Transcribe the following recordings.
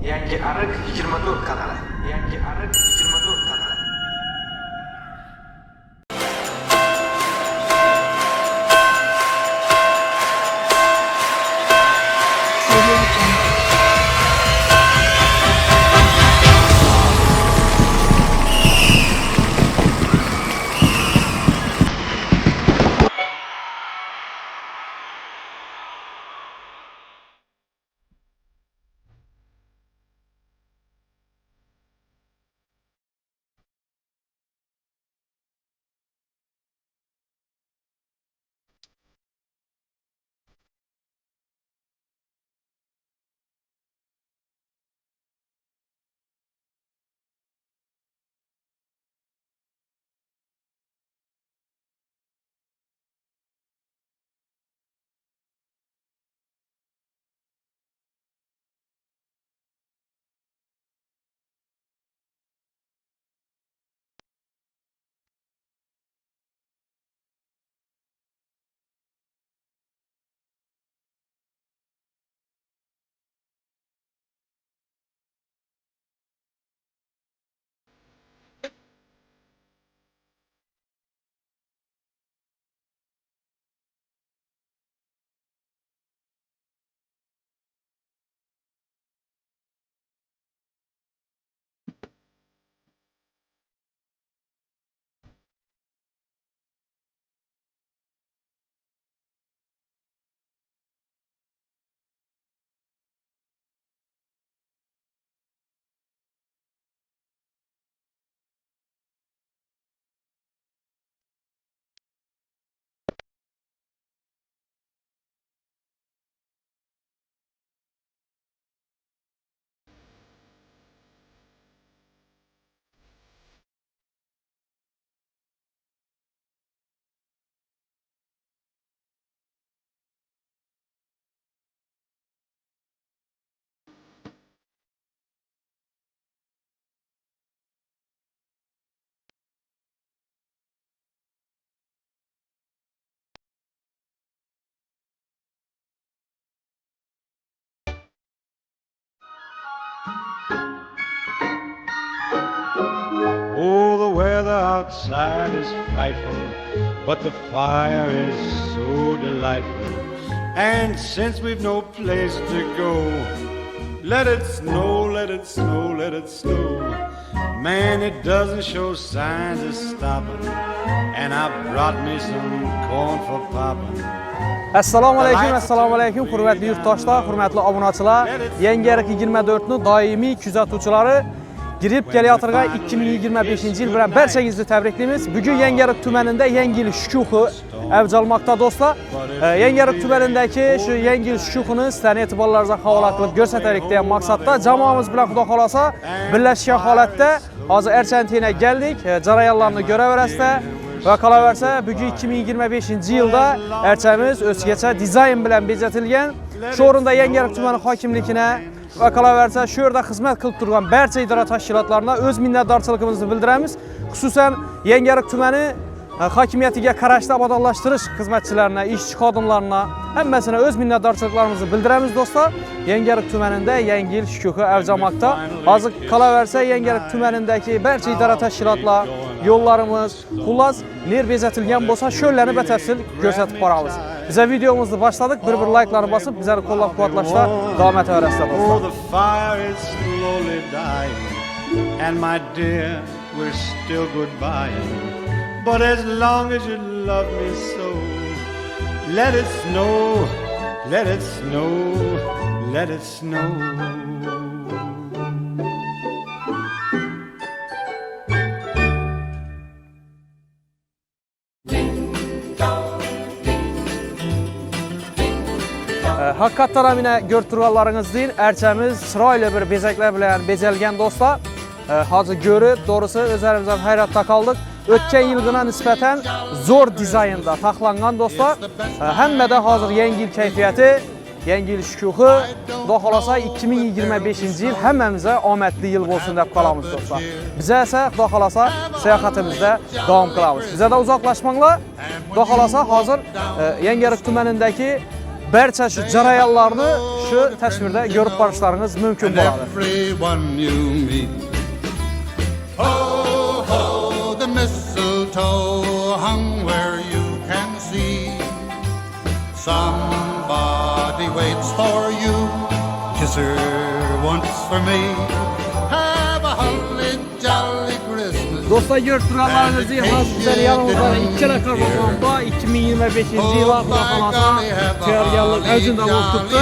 Yangi Ariq 24 kanali. Yangi Ariq 24 kanali. Oh, the weather outside is frightful, but the fire is so delightful. And since we've no place to go, let it snow, let it snow, let it snow. Man, it doesn't show signs of stopping, and I brought me some corn for popping. Assalomu alaykum, hurmatli yurtdoshlar, hurmatli obunachilar. Yangi Ariq 24 ni doimiy kuzatuvchilari girib kelayotirgan 2025-yil bilan barchangizni tabriklaymiz. Bugun Yangi Ariq tumanida yangi yil shukuhi avj olmoqda do'stlar. Yangi Ariq tumanidagi shu yangi yil shukuhini sizlarning e'tiborlaringizga havola qilib ko'rsataylik degan maqsadda jamoamiz bilan xudo xolasa birlashgan holatda hozir Argentina keldik. Jarayonlarni ko'raverasizlar. Va qolaversa, bugun 2025-yilda archamiz o'zgacha dizayn bilan bezatilgan. Shu o'rinda Yangi Ariq tumani hokimligine va qolaversa, shu yerda xizmat qilib turgan barcha idora tashkilotlarına o'z minnatdorchiligimizni bildiramiz. Xususan, Yangi Ariq tumani hokimiyatiga qarashli obodonlashtirish xizmatchilarına, ishchi xodimlarına hammasini o'z minnatdorchiliklarimizni bildiramiz do'stlar. Yangi Ariq tumanida yangi yil shukuhi avj olmoqda. Hozir qolaversa, Yangi Ariq tumanidagi barcha idora tashkilotlar, yo'llarimiz, xullas, ner bezatilgan bo'lsa, sho'rlarni batafsil ko'rsatib boramiz. Biza videomizni boshladik. Bir like'larni bosib, bizlarni qo'llab-quvvatlashda davom etaverasizlar do'stlar. Oh, the fire is slowly dying, and my dear, we're still goodbying. But as long as you love me so, let it snow, let it snow, let it snow. Haqiqatdan ham ko'rib turganlaringizdek, archamiz chiroyli bir bezaklar bilan bezalgan do'stlar. Hozir ko'rib, to'g'risi o'zlarimiz ham hayratda qoldik. O'tgan yilgina nisbatan zo'r dizaynda taxlangan do'stlar. Hammada hozir yangi yil kayfiyati, yangi yil shukuhi, xudo xolasa 2025-yil hammamizga omadli yil bo'lsin deb qolamiz do'stlar. Biz esa xudo xolasa sayohatimizda davom qilamiz. Bizdan uzoqlashmanglar. Xudo xolasa hozir Yangi Ariq tumanidagi barcha shu jarayonlarni şu təsvirdə görüb barışlarınız mümkün and boladır. everyone you meet. Ho, ho, the mistletoe hung where you can see. Somebody waits for you, kiss her once for me. Have a holly jolly Christmas. Dostlar, görüb durğanlarınızı hazırlar yanımızda 2 Karabağ'da 2025-ci ilə Quraxanata təyargarlıq özündə boz tutdu.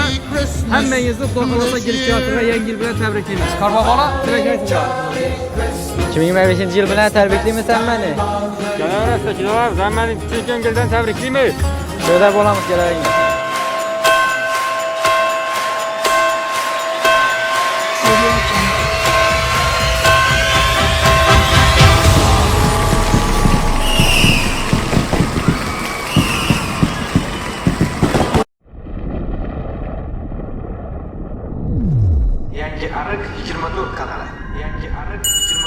Həmməyinizi Quraxanata Giriş Teatrına yeni il bilə təbrik edirik. Qarabağ'a tilək aytacaq. 2025 yıl bilen təbrikliyimisən məni? Gələr əstəkilər, sən məni Türkiyən gildən təbrikliyimi? Şöyle bolamız gələrik. Yangi ariq 24 kanali. Yangi ariq 24